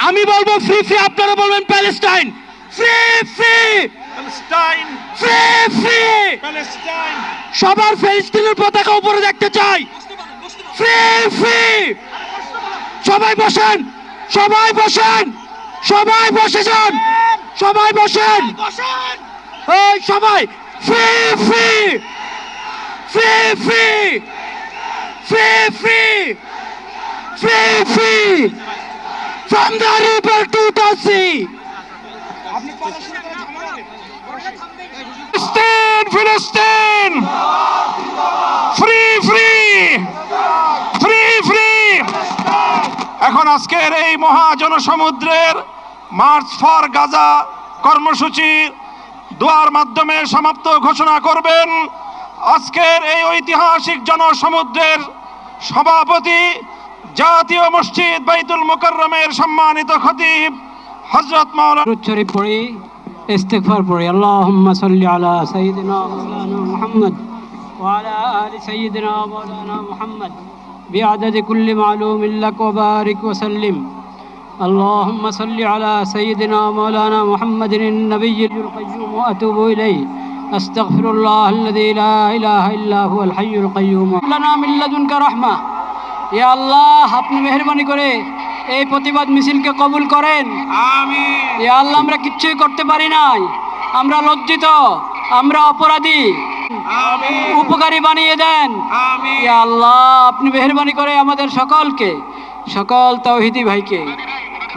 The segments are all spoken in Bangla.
আমি বলবো ফ্রি ফ্রি, আপনারা বলবেন Palestine. Free free Palestine, free free, Palestine. সবার ফিলিস্তিনের পতাকা উপরে দেখতে চাই। Free free. সবাই বসেন, সবাই বসেন, সবাই বসে যান, সবাই বসেন, এই সবাই। Free free free free free free free free from the river to the sea. ফিলিস্তিন, ফিলিস্তিন, ফ্রি ফ্রি ফ্রি ফ্রি। এখন আজকের এই মহাজনসমুদ্রের মার্চ ফর গাজা কর্মসূচি দোয়ার মাধ্যমে সমাপ্ত ঘোষণা করবেন আজকের এই ঐতিহাসিক জনসমুদ্রের সভাপতি, জাতীয় মসজিদ বাইতুল মুকাররমের সম্মানিত খতিব হযরত মাওলানা। দুরূদ শরীফ পড়ি, ইস্তিগফার পড়ি। আল্লাহুম্মা সাল্লি আলা সাইয়্যিদিনা মাওলানা মুহাম্মদ ওয়া আলা আলি সাইয়্যিদিনা মাওলানা মুহাম্মদ বিআদাদি কুল্লি মালুমিন লাক ওয়া বারিক ওয়া সাল্লিম। আল্লাহুম্মা সাল্লি আলা সাইয়্যিদিনা মাওলানা মুহাম্মাদিন নাবিয়্যিল কাইয়্যুম ওয়া আতুবু ইলাইহি। আস্তাগফিরুল্লাহাল্লাযী লা ইলাহা ইল্লা হুয়াল হাইয়্যুল কাইয়্যুম। লানা মিন লাদুনকা রাহমা। ইয়া আল্লাহ, আপনি মেহেরবানি করে এই প্রতিবাদ মিছিলকে কবুল করেন। আমিন। ইয়া আল্লাহ, আমরা কিচ্ছুই করতে পারি নাই, আমরা লজ্জিত, আমরা অপরাধী, আমিন। উপকারী বানিয়ে দেন। আমিন। ইয়া আল্লাহ, আপনি মেহেরবানি করে আমাদের সকলকে, সকল তাওহীদি ভাইকে,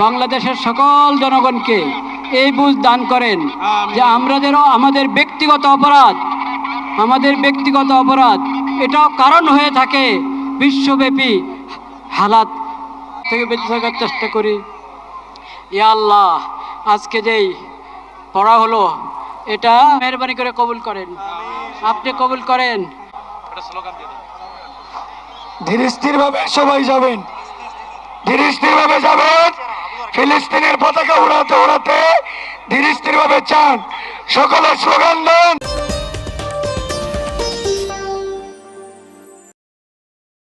বাংলাদেশের সকল জনগণকে এই বুঝ দান করেন যে আমাদের ব্যক্তিগত অপরাধ এটাও কারণ হয়ে থাকে বিশ্বব্যাপী হালাত থেকে বেঁচে থাকার চেষ্টা করি। ইয়া আল্লাহ, আজকে যেই পড়া হলো এটা মেহেরবানি করে কবুল করেন, আপনি কবুল করেন। ধীর স্থির ভাবে সবাই যাবেন, ধীর স্থির ভাবে যাবেন। ফিলিস্তিনের পতাকা উড়াতে উড়াতে ধীর স্থির ভাবে চান, সকলে স্লোগান দেন।